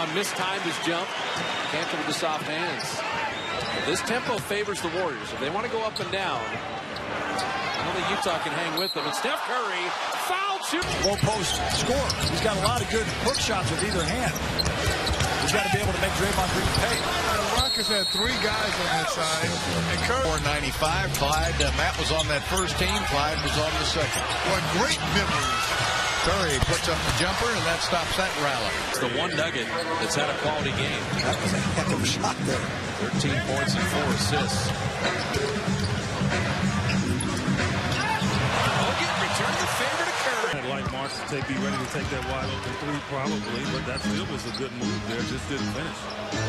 Draymond mistimed his jump. Cantor with the soft hands. This tempo favors the Warriors. If they want to go up and down, I don't think Utah can hang with them. And Steph Curry foul shoot. Low post score. He's got a lot of good hook shots with either hand. He's got to be able to make Draymond Green pay. The Rockets had 3 guys on that side. And Curry. 495. Clyde. Matt was on that first team. Clyde was on the second. What great memories. Curry puts up the jumper, and that stops that rally. It's the one nugget that's had a quality game. That was a heck of a shot there. 13 points and 4 assists. Bogut returned the favor to Curry. I'd like Marks to be ready to take that wide open 3 probably, but that still was a good move there. Just didn't finish.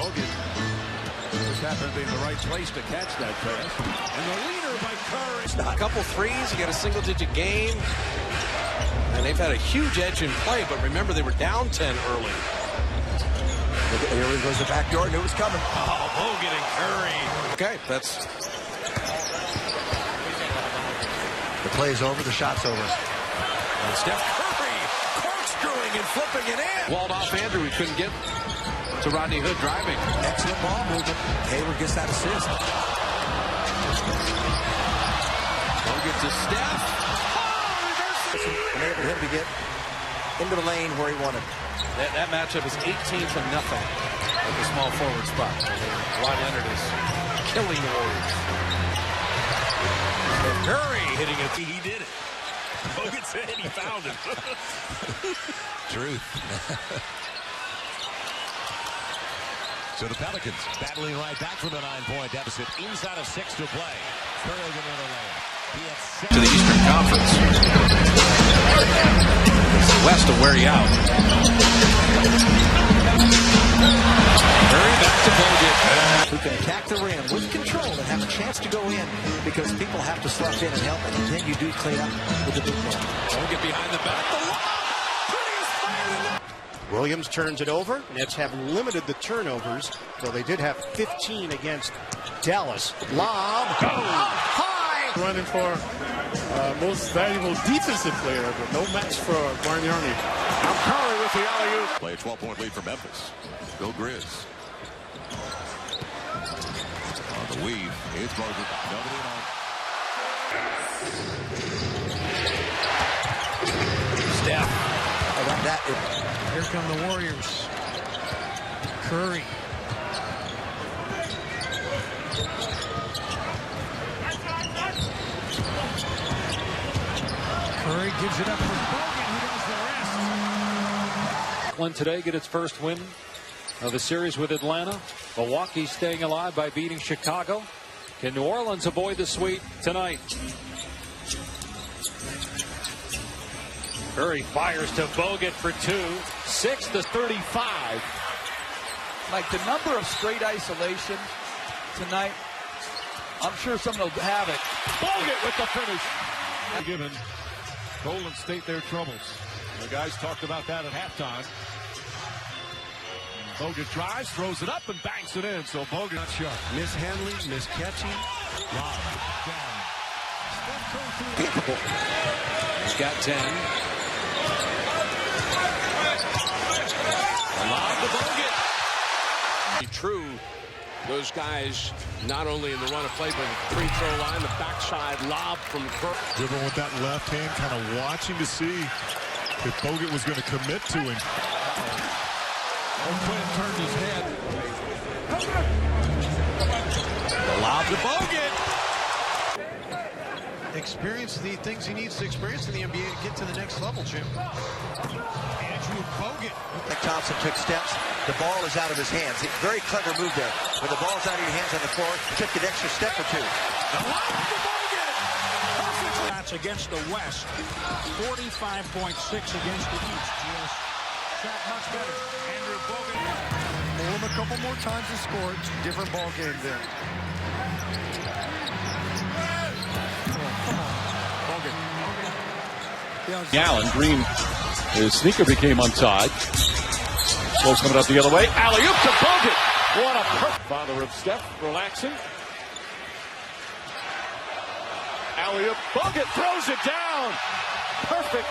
Bogut just happened to be in the right place to catch that pass. And the leader by Curry. A couple threes, you got a single-digit game. And they've had a huge edge in play, but remember they were down 10 early. Here goes the backdoor. Knew it was coming. Oh, Bogut and Curry. Okay, that's... The play's over. The shot's over. And Steph Curry corkscrewing and flipping it in. Walled off Andrew. He couldn't get to Rodney Hood driving. Excellent ball movement. Hayward gets that assist. Bogut to Steph. Enabled him to get into the lane where he wanted. That matchup is 18 to nothing at the small forward spot. Kawhi Leonard is killing the Warriors. Curry hitting it. He did it. Bogut said he found it. Truth. So the Pelicans battling right back from the 9-point deficit. Inside of 6 to play. Curry with another layup. To the Eastern Conference. The West will wear you out. Curry back to Bogut. Who can attack the rim with control and have a chance to go in because people have to slough in and help, and then you do clean up with the big ball. Bogut behind the back. The lob! Prettiest player in the... Williams turns it over. Nets have limited the turnovers, though they did have 15 against Dallas. Lob. High. Running for most valuable defensive player, but no match for Bargnani. Now Curry with the alley-oop. Play a 12-point lead for Memphis. Go Grizz. On the weave. It's Bogut. Nobody at Steph. How about that? Here come the Warriors. Curry. Curry gives it up for Bogut, who does the rest. Won today, get its first win of the series with Atlanta. Milwaukee staying alive by beating Chicago. Can New Orleans avoid the sweep tonight? Curry fires to Bogut for 2. 6-35. Like the number of straight isolation tonight, I'm sure someone will have it. Bogut with the finish. Given Golden State their troubles. The guys talked about that at halftime. Bogut drives, throws it up, and banks it in. So Bogut not sharp. Mishandling, miscatching. Lob. He's got 10. A lob to Bogut. True. Those guys, not only in the run of play, but the free throw line, the backside lob from Curry. Dribbling with that left hand, kind of watching to see if Bogut was going to commit to him. Quinn turned his head. The lob to Bogut. Experience the things he needs to experience in the NBA to get to the next level, Jim. Andrew Bogut. Thompson took steps. The ball is out of his hands. Very clever move there. When the ball's out of your hands on the floor, took an extra step or 2. The lob to Bogut. Perfectly. That's against the West. 45.6 against the East. Just shot much better. Andrew Bogut. Pull him a couple more times to score. It's a different ball game then. Allen, Green, his sneaker became untied. Close coming up the other way. Alley-oop to Bogut. What a perfect. Father of Steph, relaxing. Alley-oop. Bogut throws it down. Perfect.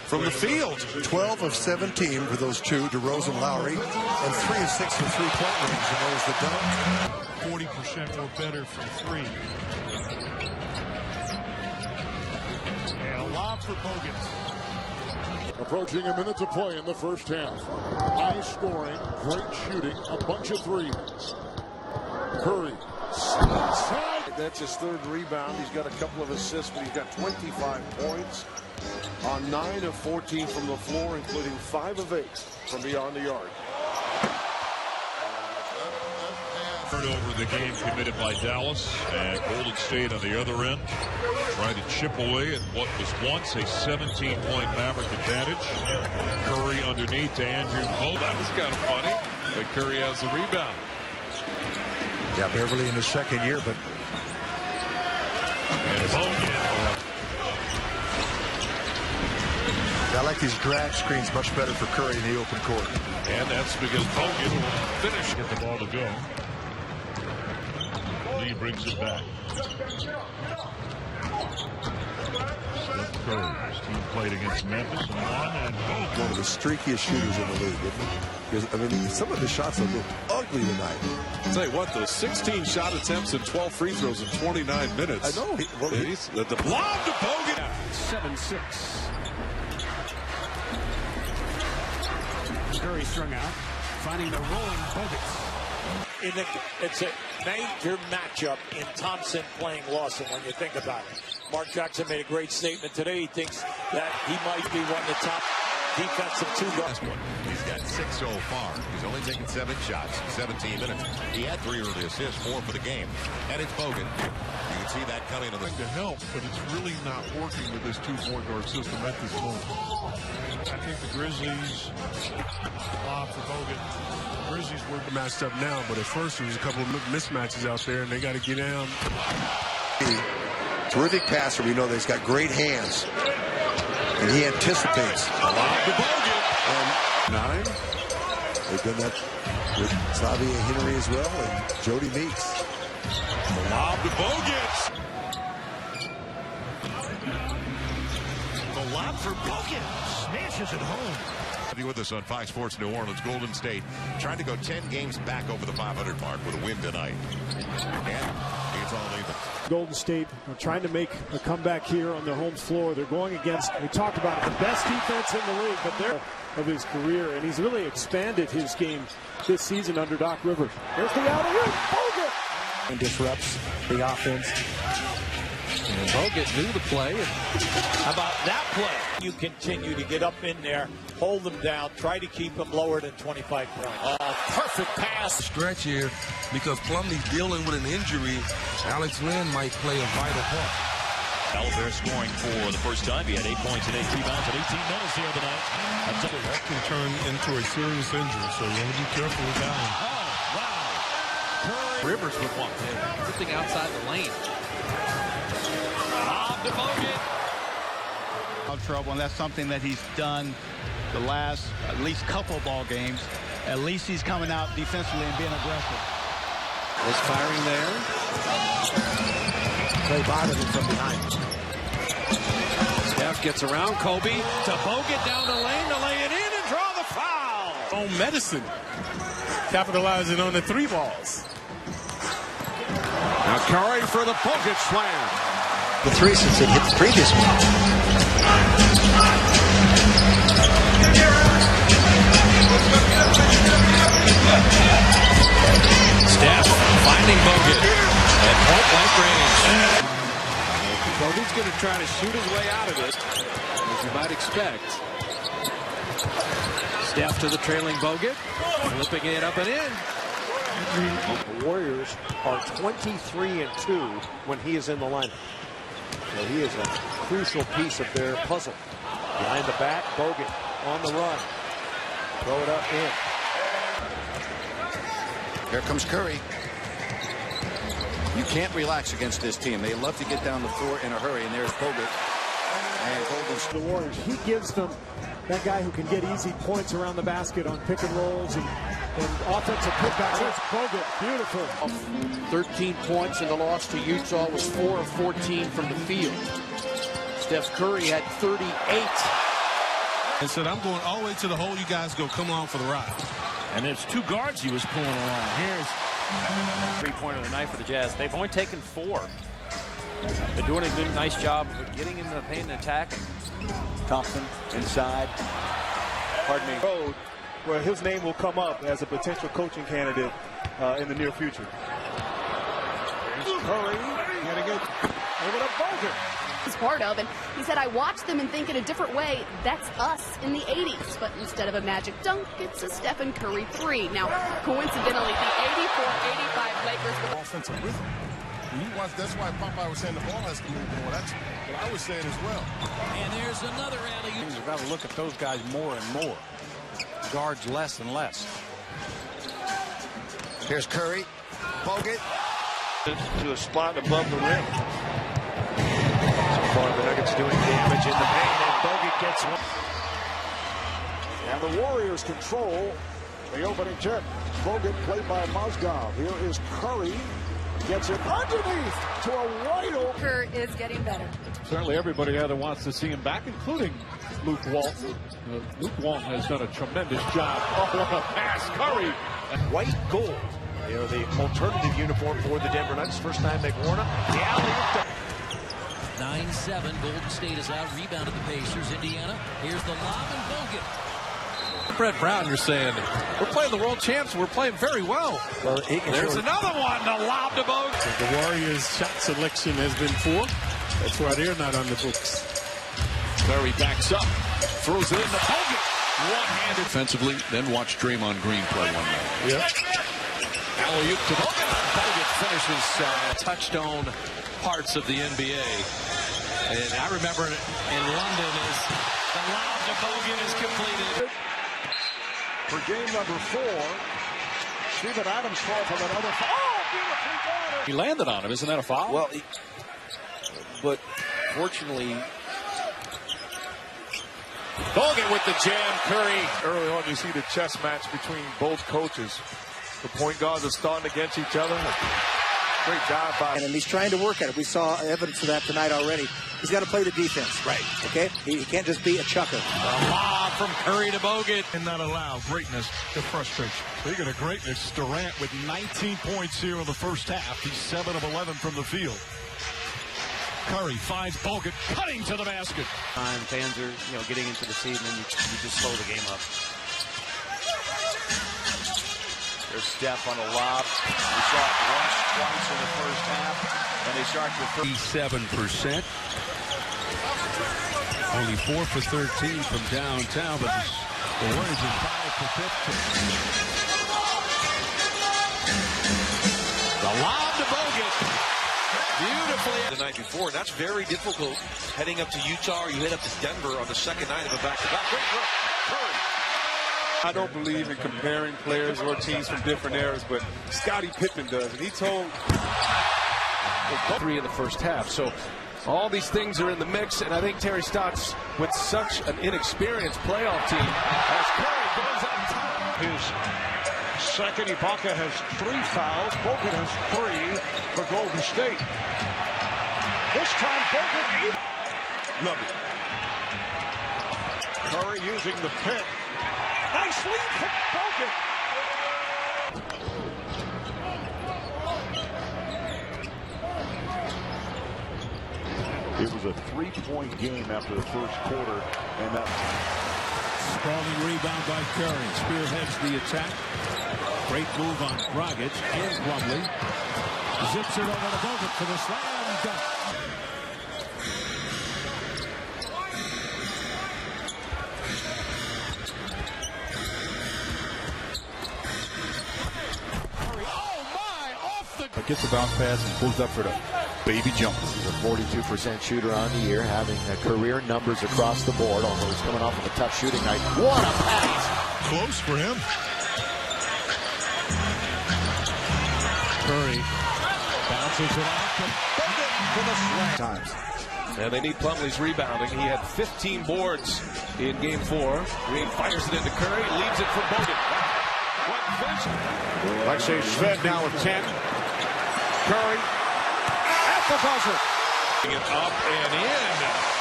from the field. 12 of 17 for those two, DeRozan, Lowry, and 3 of 6 from three-point range. And there's the dunk. 40% or better from three. And a lob for Bogut. Approaching a minute to play in the first half. High scoring, great shooting, a bunch of threes. Curry. That's his third rebound. He's got a couple of assists, but he's got 25 points on 9 of 14 from the floor, including 5 of 8 from beyond the arc. Over the game committed by Dallas, and Golden State on the other end trying to chip away at what was once a 17-point Maverick advantage. Curry underneath to Andrew Bogut. That was kind of funny, but Curry has the rebound. Yeah, Beverly in his second year, but and Bogut. I like these drag screens much better for Curry in the open court. And that's because Bogut will finish. Get the ball to go. Lee brings it back. Steph Curry, his team played against Memphis and won, and Bogut. One of the streakiest shooters in the league, isn't he? Because, I mean, some of the shots have looked ugly tonight. I'll tell you what, those 16 shot attempts and 12 free throws in 29 minutes. I know. The lob to Bogut. 7-6. Curry strung out, finding the rolling Bogut. It's a major matchup in Thompson playing Lawson when you think about it. Mark Jackson made a great statement today. He thinks that he might be one of the top defensive two guards. He's got 6 so far. He's only taken 7 shots, 17 minutes. He had 3 early assists, 4 for the game. And it's Bogut. You can see that coming on the to help, but it's really not working with this two-point guard system at this moment. I think the Grizzlies for Bogut. The Grizzlies were matched up now, but at first there was a couple of mismatches out there, and they got to get down. Terrific passer. We know that he's got great hands, and he anticipates. A lob to Bogut. And 9. They've done that with Xavier Henry as well, and Jody Meeks. The lob to Bogut. The lob for Bogut. Smashes it home. With us on Fox Sports New Orleans. Golden State trying to go 10 games back over the 500 mark with a win tonight. And it's all even. Golden State are trying to make a comeback here on their home floor. They're going against, we talked about it, the best defense in the league, but they're of his career, and he's really expanded his game this season under Doc Rivers. There's the alley-oop, Bogut! And disrupts the offense. And Bogut knew the play. How about that play? You continue to get up in there, hold them down, try to keep them lower than 25 points. Perfect pass. Stretch here because Plumlee's dealing with an injury. Alex Lynn might play a vital part. Albert scoring for the first time. He had 8 points and 8 rebounds in 18 minutes the other night. That can turn into a serious injury, so you want to be careful with that one. Oh, wow. Rivers with one. Something outside the lane. To Bogut. Trouble, and that's something that he's done the last at least couple ball games. At least he's coming out defensively and being aggressive. Was firing there. Clay bothered him from behind. Steph gets around Kobe to Bogut down the lane to lay it in and draw the foul. On medicine, capitalizing on the 3 balls. Now Curry for the Bogut slam. The 3 since it hit the previous one. Steph finding Bogut at point-blank range. Bogut's going to try to shoot his way out of it, as you might expect. Steph to the trailing Bogut, flipping it up and in. The Warriors are 23-2 when he is in the lineup. So he is a crucial piece of their puzzle. Behind the back, Bogut on the run. Throw it up in. Here comes Curry. You can't relax against this team. They love to get down the floor in a hurry, and there's Bogut. And Golden State. The Warriors, he gives them that guy who can get easy points around the basket on pick and rolls and offensive putbacks. It's Bogut, beautiful. 13 points in the loss to Utah, was 4 of 14 from the field. Steph Curry had 38. And said, I'm going all the way to the hole. You guys go. Come on for the ride. And there's two guards he was pulling along. Here's three-pointer of the night for the Jazz. They've only taken 4. They're doing a good, nice job of getting into the paint and attacking. Thompson inside. Pardon me. Road where his name will come up as a potential coaching candidate in the near future. Here's Curry getting it over to Bogut. He's part of, and he said, I watch them and think in a different way. That's us in the 80s. But instead of a magic dunk, it's a Stephen Curry 3. Now, coincidentally, the 84-85 Lakers with offensive rhythm. That's why Popeye was saying the ball has to move more. That's what I was saying as well. And there's another alley. You've got to look at those guys more and more. Guards less and less. Here's Curry. Bogut. To a spot above the rim. So far, the Nuggets doing damage in the paint, and Bogut gets one. And the Warriors control the opening tip. Bogut played by Mozgov. Here is Curry. Gets it underneath to a wide open. Kerr is getting better. Certainly everybody either wants to see him back, including Luke Walton. Luke Walton has done a tremendous job. Oh, what a pass. Curry. White gold. They are the alternative uniform for the Denver Nuggets. First time they've worn it. The alley-oop. 9-7. Golden State is out. Rebounded the Pacers. Indiana. Here's the lob and Bogut. Brett Brown, you're saying, we're playing the world champs. We're playing very well. There's another one. The lob to Bogut. The Warriors' shot selection has been poor. That's why they're not on the books. Curry backs up. Throws it in to Bogut. One-handed. Defensively, then watch Draymond Green play one night. Yep. Alley-oop to Bogut. Bogut finishes touchstone parts of the NBA. And I remember in London as the lob to Bogut is completed. For game number 4, Steven Adams called for another foul. Oh, beautifully done. He landed on him. Isn't that a foul? Well, but fortunately, Bogut with the jam. Curry. Early on, you see the chess match between both coaches. The point guards are starting against each other. Great job by him. And he's trying to work at it. We saw evidence of that tonight already. He's got to play the defense. Right. Okay? He can't just be a chucker. A lob from Curry to Bogut. and not allow greatness to frustrate you. Speaking of greatness, Durant with 19 points here in the first half. He's 7 of 11 from the field. Curry finds Bogut cutting to the basket. Fans are, getting into the season, and you just slow the game up. There's Steph on a lob. We saw it once, twice in the first half, and they start to 37%. Only 4 for 13 from downtown, but the Warriors are 5 for 15. The lob to Bogut. Beautifully. The night before, and that's very difficult heading up to Utah, or you head up to Denver on the second night of a back-to-back. Curry. I don't believe in comparing players or teams from different eras, but Scottie Pippen does. And he told 3 in the first half. So all these things are in the mix, and I think Terry Stotts, with such an inexperienced playoff team, as Curry goes on top. His second, Ibaka has 3 fouls. Bogut has 3 for Golden State. This time, Bogut. Love it. Curry using the pick. Nice lead from Bogut. it was a 3-point game after the first quarter, and that Sprawling rebound by Curry. Spearheads the attack. Great move on Dragic and Plumlee. Zips it over to Bogut for the slam dunk. Gets the bounce pass and pulls up for the baby jump. He's a 42% shooter on the year, having career numbers across the board, although he's coming off of a tough shooting night. What a pass! close for him. Curry bounces it off for the slam. Times. And they need Plumlee's rebounding. He had 15 boards in game 4. Green fires it into Curry, leaves it for Bogut. Alexei Shved now with 10. Curry at the buzzer. It up and in.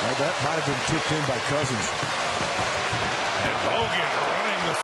That might have been tipped in by Cousins.